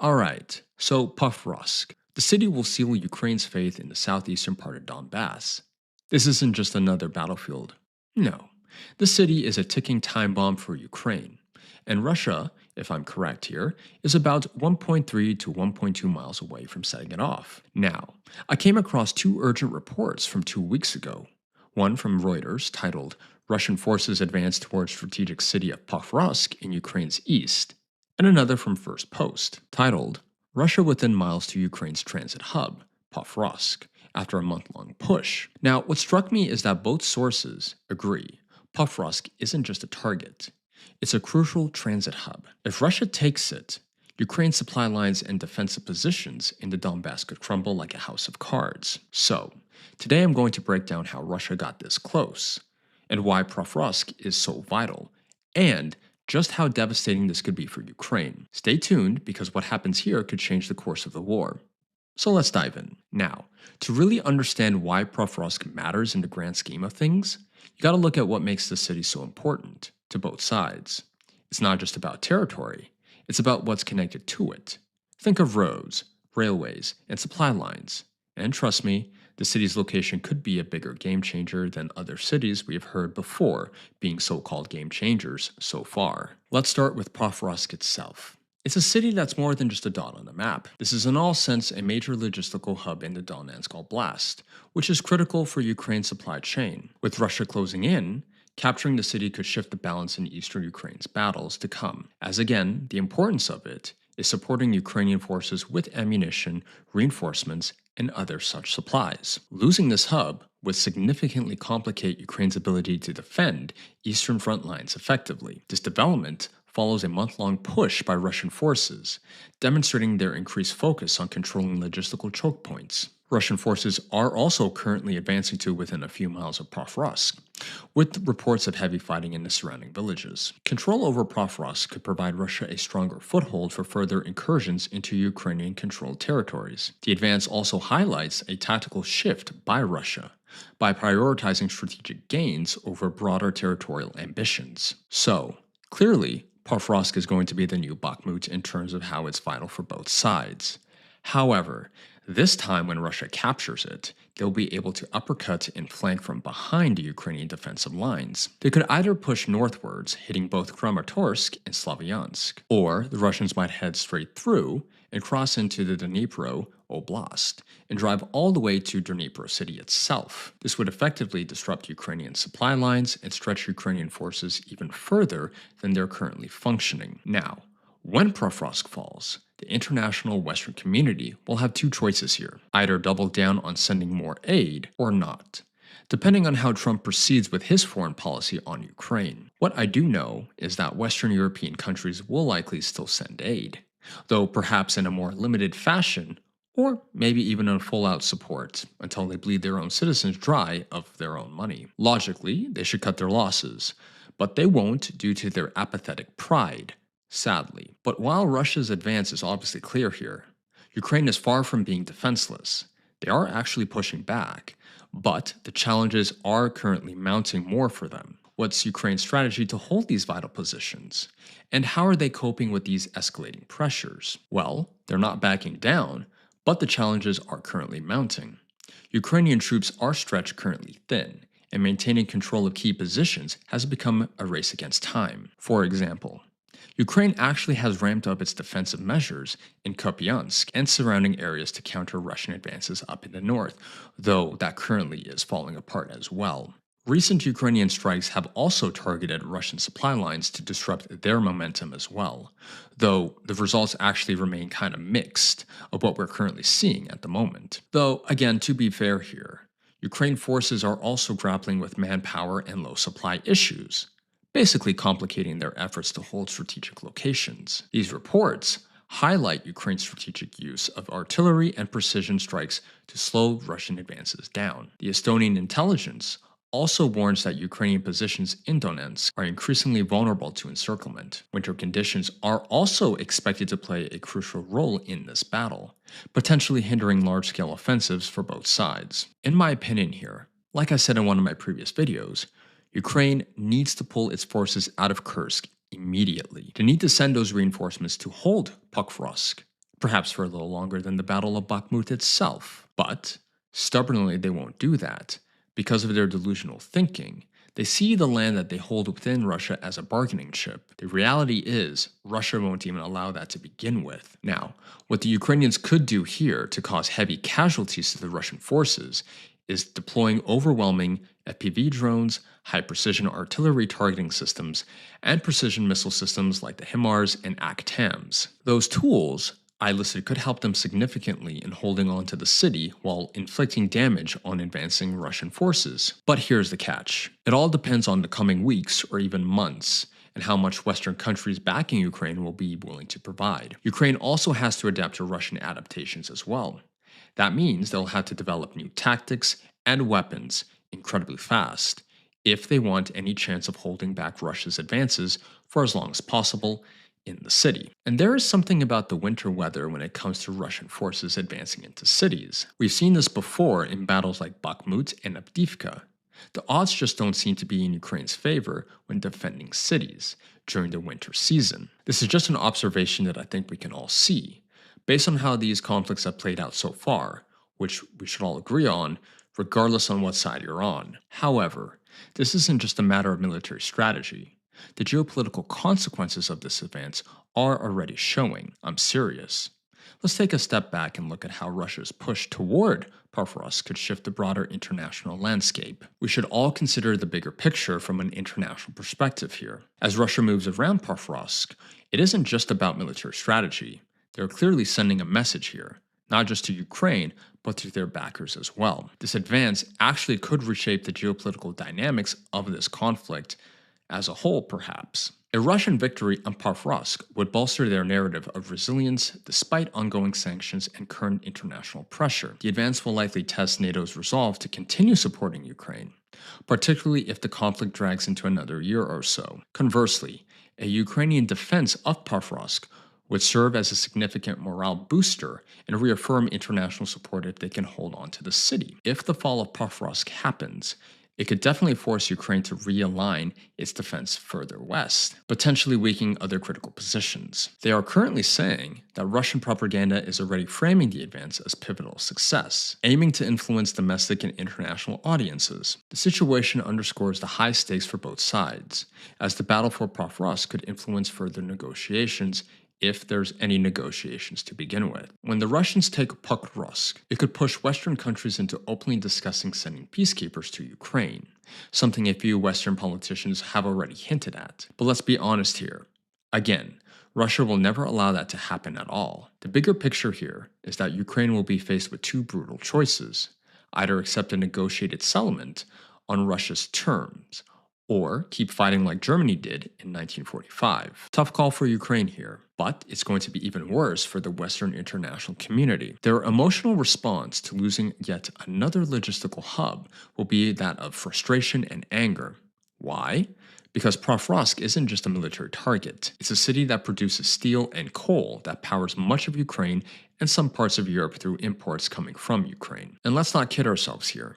Alright, so Pokrovsk. The city will seal Ukraine's faith in the southeastern part of Donbass. This isn't just another battlefield. No, the city is a ticking time bomb for Ukraine. And Russia, if I'm correct here, is about 1.3 to 1.2 miles away from setting it off. Now, I came across two urgent reports from 2 weeks ago. One from Reuters titled, Russian Forces Advance Towards Strategic City of Pokrovsk in Ukraine's East, and another from First Post, titled, Russia Within Miles to Ukraine's Transit Hub, Pokrovsk, after a month-long push. Now, what struck me is that both sources agree Pokrovsk isn't just a target. It's a crucial transit hub. If Russia takes it, Ukraine's supply lines and defensive positions in the Donbass could crumble like a house of cards. So, today I'm going to break down how Russia got this close, and why Pokrovsk is so vital, and just how devastating this could be for Ukraine. Stay tuned because what happens here could change the course of the war. So let's dive in. Now, to really understand why Pokrovsk matters in the grand scheme of things, you gotta look at what makes this city so important to both sides. It's not just about territory, it's about what's connected to it. Think of roads, railways, and supply lines. And trust me, the city's location could be a bigger game changer than other cities we have heard before being so-called game changers so far. Let's start with Pokrovsk itself. It's a city that's more than just a dot on the map. This is in all sense a major logistical hub in the Donetsk Oblast, which is critical for Ukraine's supply chain. With Russia closing in, capturing the city could shift the balance in eastern Ukraine's battles to come, as again, the importance of it is supporting Ukrainian forces with ammunition, reinforcements, and other such supplies. Losing this hub would significantly complicate Ukraine's ability to defend eastern front lines effectively. This development follows a month-long push by Russian forces, demonstrating their increased focus on controlling logistical choke points. Russian forces are also currently advancing to within a few miles of Pokrovsk, with reports of heavy fighting in the surrounding villages. Control over Pokrovsk could provide Russia a stronger foothold for further incursions into Ukrainian-controlled territories. The advance also highlights a tactical shift by Russia, by prioritizing strategic gains over broader territorial ambitions. So, clearly, Pokrovsk is going to be the new Bakhmut in terms of how it's vital for both sides. However, this time when Russia captures it, they'll be able to uppercut and flank from behind the Ukrainian defensive lines. They could either push northwards, hitting both Kramatorsk and Slavyansk, or the Russians might head straight through and cross into the Dnipro Oblast and drive all the way to Dnipro city itself. This would effectively disrupt Ukrainian supply lines and stretch Ukrainian forces even further than they're currently functioning. Now, when Pokrovsk falls, the international Western community will have two choices here: either double down on sending more aid or not, depending on how Trump proceeds with his foreign policy on Ukraine. What I do know is that Western European countries will likely still send aid, though perhaps in a more limited fashion, or maybe even in full-out support, until they bleed their own citizens dry of their own money. Logically, they should cut their losses, but they won't due to their apathetic pride, sadly. But while Russia's advance is obviously clear here, Ukraine is far from being defenseless. They are actually pushing back, but the challenges are currently mounting more for them. What's Ukraine's strategy to hold these vital positions? And how are they coping with these escalating pressures? Well, they're not backing down, but the challenges are currently mounting. Ukrainian troops are stretched currently thin, and maintaining control of key positions has become a race against time. For example, Ukraine actually has ramped up its defensive measures in Kupiansk and surrounding areas to counter Russian advances up in the north, though that currently is falling apart as well. Recent Ukrainian strikes have also targeted Russian supply lines to disrupt their momentum as well, though the results actually remain kind of mixed of what we're currently seeing at the moment. Though, again, to be fair here, Ukraine forces are also grappling with manpower and low supply issues, basically complicating their efforts to hold strategic locations. These reports highlight Ukraine's strategic use of artillery and precision strikes to slow Russian advances down. The Estonian intelligence also warns that Ukrainian positions in Donetsk are increasingly vulnerable to encirclement. Winter conditions are also expected to play a crucial role in this battle, potentially hindering large-scale offensives for both sides. In my opinion here, like I said in one of my previous videos, Ukraine needs to pull its forces out of Kursk immediately. They need to send those reinforcements to hold Pokrovsk, perhaps for a little longer than the Battle of Bakhmut itself. But stubbornly, they won't do that. Because of their delusional thinking, they see the land that they hold within Russia as a bargaining chip. The reality is, Russia won't even allow that to begin with. Now, what the Ukrainians could do here to cause heavy casualties to the Russian forces is deploying overwhelming FPV drones, high precision artillery targeting systems, and precision missile systems like the HIMARS and ACTAMs. Those tools I listed could help them significantly in holding on to the city while inflicting damage on advancing Russian forces. But here's the catch. It all depends on the coming weeks or even months, and how much Western countries backing Ukraine will be willing to provide. Ukraine also has to adapt to Russian adaptations as well. That means they'll have to develop new tactics and weapons incredibly fast if they want any chance of holding back Russia's advances for as long as possible in the city. And there is something about the winter weather when it comes to Russian forces advancing into cities. We've seen this before in battles like Bakhmut and Avdiivka. The odds just don't seem to be in Ukraine's favor when defending cities during the winter season. This is just an observation that I think we can all see, based on how these conflicts have played out so far, which we should all agree on, regardless on what side you're on. However, this isn't just a matter of military strategy. The geopolitical consequences of this advance are already showing. I'm serious. Let's take a step back and look at how Russia's push toward Pokrovsk could shift the broader international landscape. We should all consider the bigger picture from an international perspective here. As Russia moves around Pokrovsk, it isn't just about military strategy. They're clearly sending a message here, not just to Ukraine, but to their backers as well. This advance actually could reshape the geopolitical dynamics of this conflict as a whole, perhaps. A Russian victory on Pokrovsk would bolster their narrative of resilience despite ongoing sanctions and current international pressure. The advance will likely test NATO's resolve to continue supporting Ukraine, particularly if the conflict drags into another year or so. Conversely, a Ukrainian defense of Pokrovsk would serve as a significant morale booster and reaffirm international support if they can hold on to the city. If the fall of Pokrovsk happens, it could definitely force Ukraine to realign its defense further west, potentially weakening other critical positions. They are currently saying that Russian propaganda is already framing the advance as pivotal success, aiming to influence domestic and international audiences. The situation underscores the high stakes for both sides, as the battle for Pokrovsk could influence further negotiations if there's any negotiations to begin with. When the Russians take Pokrovsk, it could push Western countries into openly discussing sending peacekeepers to Ukraine, something a few Western politicians have already hinted at. But let's be honest here. Again, Russia will never allow that to happen at all. The bigger picture here is that Ukraine will be faced with two brutal choices: either accept a negotiated settlement on Russia's terms, or keep fighting like Germany did in 1945. Tough call for Ukraine here, but it's going to be even worse for the Western international community. Their emotional response to losing yet another logistical hub will be that of frustration and anger. Why? Because Pokrovsk isn't just a military target. It's a city that produces steel and coal that powers much of Ukraine and some parts of Europe through imports coming from Ukraine. And let's not kid ourselves here.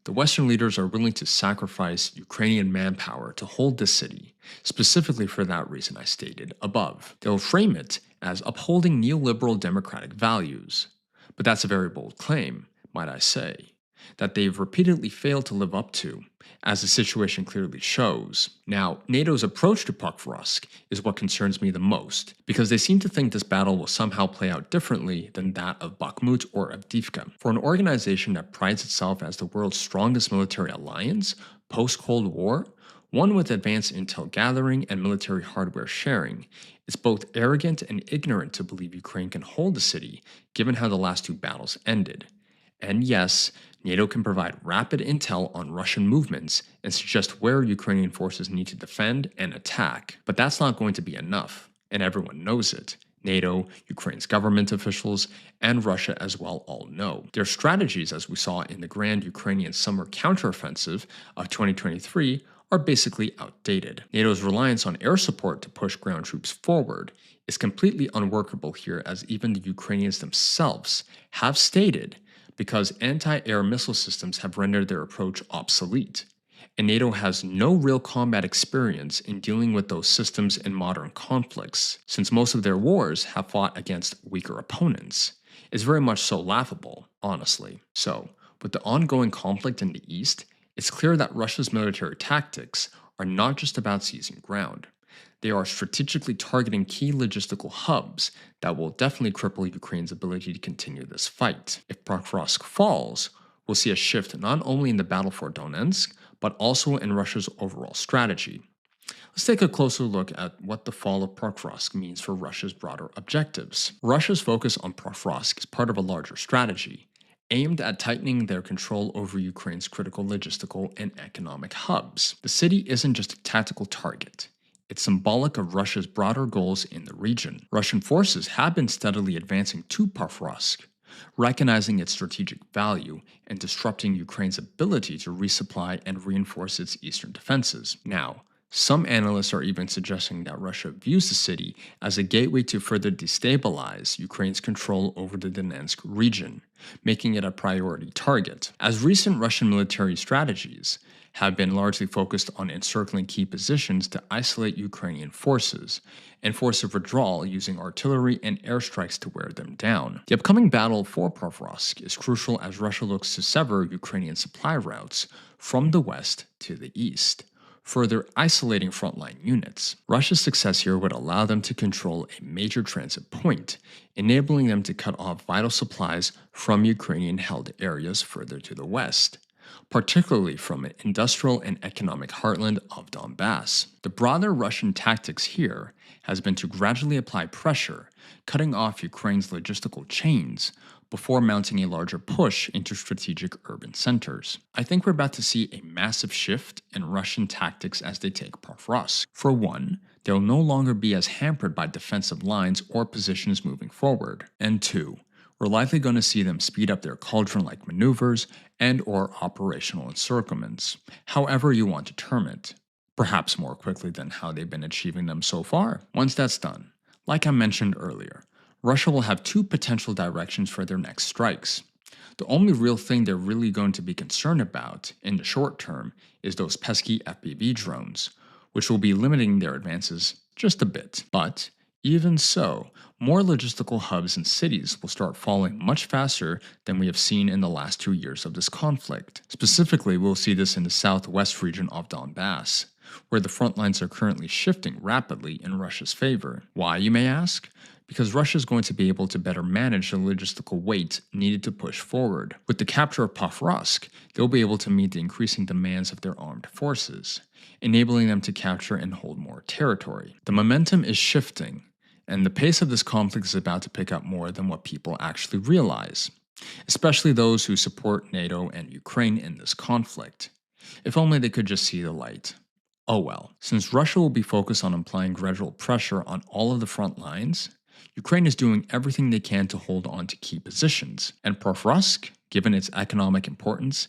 The Western leaders are willing to sacrifice Ukrainian manpower to hold this city, specifically for that reason I stated above. They'll frame it as upholding neoliberal democratic values. But that's a very bold claim, might I say, that they've repeatedly failed to live up to, as the situation clearly shows. Now, NATO's approach to Pokrovsk is what concerns me the most, because they seem to think this battle will somehow play out differently than that of Bakhmut or Avdiivka. For an organization that prides itself as the world's strongest military alliance, post-Cold War, one with advanced intel gathering and military hardware sharing, it's both arrogant and ignorant to believe Ukraine can hold the city, given how the last two battles ended. And yes, NATO can provide rapid intel on Russian movements and suggest where Ukrainian forces need to defend and attack. But that's not going to be enough, and everyone knows it. NATO, Ukraine's government officials, and Russia as well all know. Their strategies, as we saw in the grand Ukrainian summer counteroffensive of 2023, are basically outdated. NATO's reliance on air support to push ground troops forward is completely unworkable here, as even the Ukrainians themselves have stated, because anti-air missile systems have rendered their approach obsolete. and NATO has no real combat experience in dealing with those systems in modern conflicts, since most of their wars have fought against weaker opponents. It's very much so laughable, honestly. So, with the ongoing conflict in the East, it's clear that Russia's military tactics are not just about seizing ground. They are strategically targeting key logistical hubs that will definitely cripple Ukraine's ability to continue this fight. If Pokrovsk falls, we'll see a shift not only in the battle for Donetsk, but also in Russia's overall strategy. Let's take a closer look at what the fall of Pokrovsk means for Russia's broader objectives. Russia's focus on Pokrovsk is part of a larger strategy, aimed at tightening their control over Ukraine's critical logistical and economic hubs. The city isn't just a tactical target. It's symbolic of Russia's broader goals in the region. Russian forces have been steadily advancing to Pokrovsk, recognizing its strategic value and disrupting Ukraine's ability to resupply and reinforce its eastern defenses. Now, some analysts are even suggesting that Russia views the city as a gateway to further destabilize Ukraine's control over the Donetsk region, making it a priority target. As recent Russian military strategies have been largely focused on encircling key positions to isolate Ukrainian forces and force a withdrawal using artillery and airstrikes to wear them down. The upcoming battle for Pokrovsk is crucial as Russia looks to sever Ukrainian supply routes from the west to the east, further isolating frontline units. Russia's success here would allow them to control a major transit point, enabling them to cut off vital supplies from Ukrainian-held areas further to the west, particularly from an industrial and economic heartland of Donbass. The broader Russian tactics here has been to gradually apply pressure, cutting off Ukraine's logistical chains before mounting a larger push into strategic urban centers. I think we're about to see a massive shift in Russian tactics as they take Pokrovsk. For one, they'll no longer be as hampered by defensive lines or positions moving forward. And two, we're likely going to see them speed up their cauldron-like maneuvers and or operational encirclements, however you want to term it, perhaps more quickly than how they've been achieving them so far. Once that's done, like I mentioned earlier, Russia will have two potential directions for their next strikes. The only real thing they're really going to be concerned about in the short term is those pesky FPV drones, which will be limiting their advances just a bit. But even so, more logistical hubs and cities will start falling much faster than we have seen in the last 2 years of this conflict. Specifically, we'll see this in the southwest region of Donbass, where the front lines are currently shifting rapidly in Russia's favor. Why, you may ask? Because Russia is going to be able to better manage the logistical weight needed to push forward. With the capture of Pokrovsk, they'll be able to meet the increasing demands of their armed forces, enabling them to capture and hold more territory. The momentum is shifting, and the pace of this conflict is about to pick up more than what people actually realize, especially those who support NATO and Ukraine in this conflict. If only they could just see the light. Oh well, since Russia will be focused on applying gradual pressure on all of the front lines, Ukraine is doing everything they can to hold on to key positions, and Pokrovsk, given its economic importance,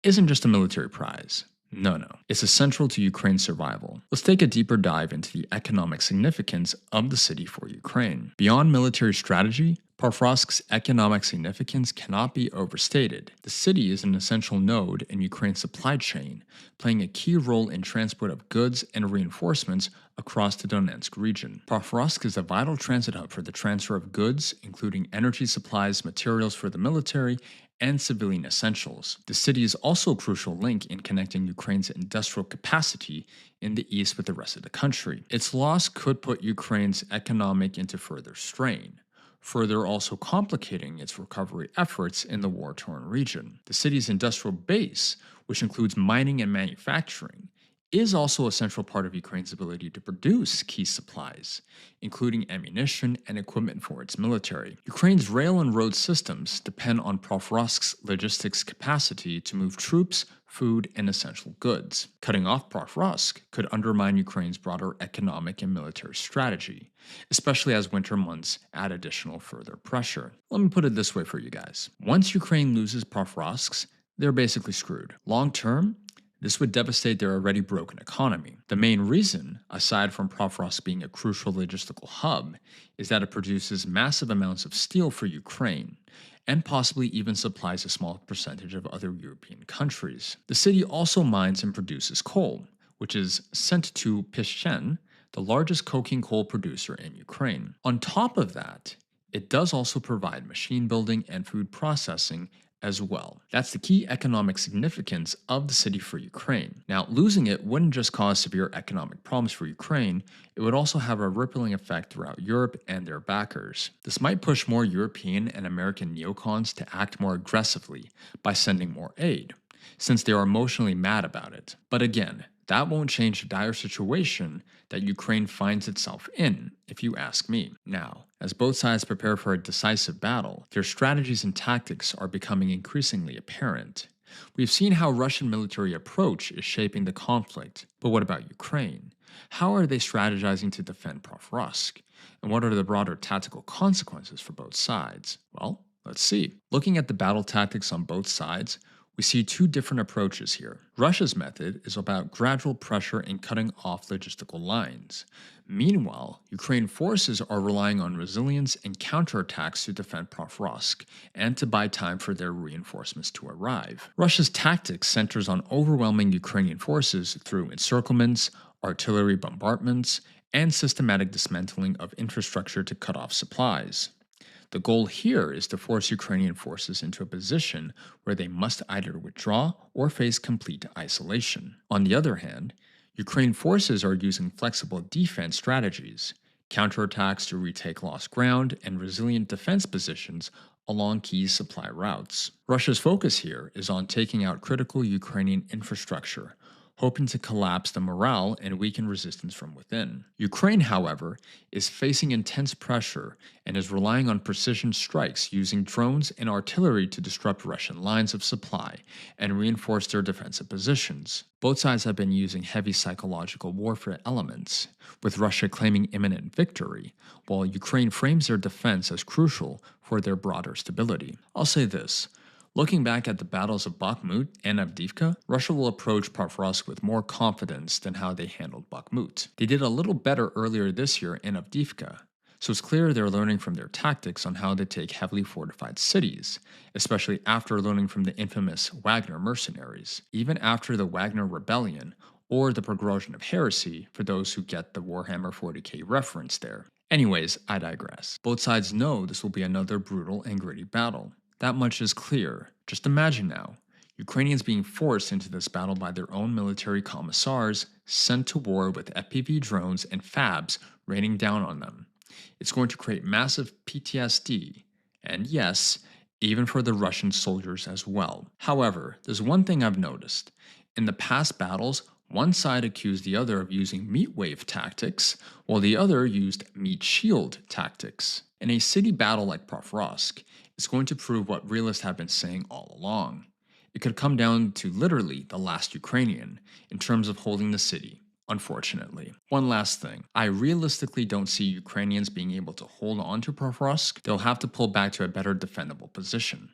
isn't just a military prize. No, it's essential to Ukraine's survival. Let's take a deeper dive into the economic significance of the city for Ukraine. Beyond military strategy, Pokrovsk's economic significance cannot be overstated. The city is an essential node in Ukraine's supply chain, playing a key role in transport of goods and reinforcements across the Donetsk region. Pokrovsk is a vital transit hub for the transfer of goods, including energy supplies, materials for the military, and civilian essentials. The city is also a crucial link in connecting Ukraine's industrial capacity in the east with the rest of the country. Its loss could put Ukraine's economic into further strain, further also complicating its recovery efforts in the war-torn region. The city's industrial base, which includes mining and manufacturing, is also a central part of Ukraine's ability to produce key supplies, including ammunition and equipment for its military. Ukraine's rail and road systems depend on Pokrovsk's logistics capacity to move troops, food, and essential goods. Cutting off Pokrovsk could undermine Ukraine's broader economic and military strategy, especially as winter months add additional further pressure. Let me put it this way for you guys. Once Ukraine loses Pokrovsk, they're basically screwed. Long term, this would devastate their already broken economy. The main reason, aside from Pokrovsk being a crucial logistical hub, is that it produces massive amounts of steel for Ukraine, and possibly even supplies a small percentage of other European countries. The city also mines and produces coal, which is sent to Pishchen, the largest coking coal producer in Ukraine. On top of that, it does also provide machine building and food processing as well. That's the key economic significance of the city for Ukraine. Now, losing it wouldn't just cause severe economic problems for Ukraine, it would also have a rippling effect throughout Europe and their backers. This might push more European and American neocons to act more aggressively by sending more aid, since they are emotionally mad about it. But again, that won't change the dire situation that Ukraine finds itself in, if you ask me. Now, as both sides prepare for a decisive battle, their strategies and tactics are becoming increasingly apparent. We've seen how Russian military approach is shaping the conflict, but what about Ukraine? How are they strategizing to defend Pokrovsk? And what are the broader tactical consequences for both sides? Well, let's see. Looking at the battle tactics on both sides, we see two different approaches here. Russia's method is about gradual pressure and cutting off logistical lines. Meanwhile, Ukraine forces are relying on resilience and counterattacks to defend Pokrovsk and to buy time for their reinforcements to arrive. Russia's tactics centers on overwhelming Ukrainian forces through encirclements, artillery bombardments, and systematic dismantling of infrastructure to cut off supplies. The goal here is to force Ukrainian forces into a position where they must either withdraw or face complete isolation. On the other hand, Ukraine forces are using flexible defense strategies, counterattacks to retake lost ground, and resilient defense positions along key supply routes. Russia's focus here is on taking out critical Ukrainian infrastructure, hoping to collapse the morale and weaken resistance from within. Ukraine, however, is facing intense pressure and is relying on precision strikes using drones and artillery to disrupt Russian lines of supply and reinforce their defensive positions. Both sides have been using heavy psychological warfare elements, with Russia claiming imminent victory, while Ukraine frames their defense as crucial for their broader stability. I'll say this. Looking back at the battles of Bakhmut and Avdiivka, Russia will approach Pokrovsk with more confidence than how they handled Bakhmut. They did a little better earlier this year in Avdiivka, so it's clear they're learning from their tactics on how to take heavily fortified cities, especially after learning from the infamous Wagner mercenaries, even after the Wagner Rebellion or the Progression of Heresy for those who get the Warhammer 40k reference there. Anyways, I digress. Both sides know this will be another brutal and gritty battle. That much is clear. Just imagine now, Ukrainians being forced into this battle by their own military commissars sent to war with FPV drones and FABs raining down on them. It's going to create massive PTSD, and yes, even for the Russian soldiers as well. However, there's one thing I've noticed. In the past battles, one side accused the other of using meat wave tactics, while the other used meat shield tactics. In a city battle like Pokrovsk, it's going to prove what realists have been saying all along. It could come down to literally the last Ukrainian in terms of holding the city, unfortunately. One last thing, I realistically don't see Ukrainians being able to hold on to Pokrovsk. They'll have to pull back to a better defendable position,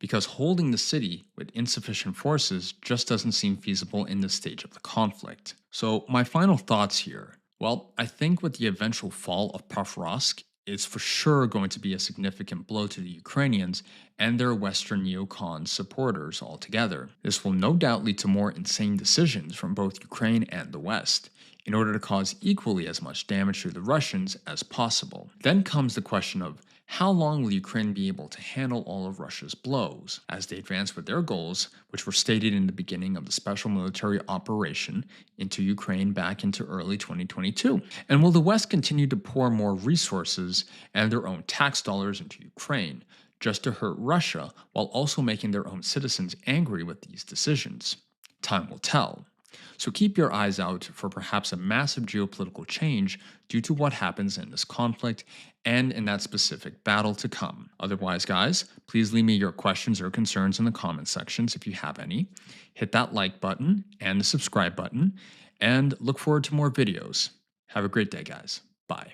because holding the city with insufficient forces just doesn't seem feasible in this stage of the conflict. So my final thoughts here. Well, I think with the eventual fall of Pokrovsk, it's for sure going to be a significant blow to the Ukrainians and their Western neocon supporters altogether. This will no doubt lead to more insane decisions from both Ukraine and the West, in order to cause equally as much damage to the Russians as possible. Then comes the question of how long will Ukraine be able to handle all of Russia's blows as they advance with their goals, which were stated in the beginning of the special military operation into Ukraine back into early 2022? And will the West continue to pour more resources and their own tax dollars into Ukraine just to hurt Russia while also making their own citizens angry with these decisions? Time will tell. So keep your eyes out for perhaps a massive geopolitical change due to what happens in this conflict and in that specific battle to come. Otherwise, guys, please leave me your questions or concerns in the comment sections if you have any. Hit that like button and the subscribe button, and look forward to more videos. Have a great day, guys. Bye.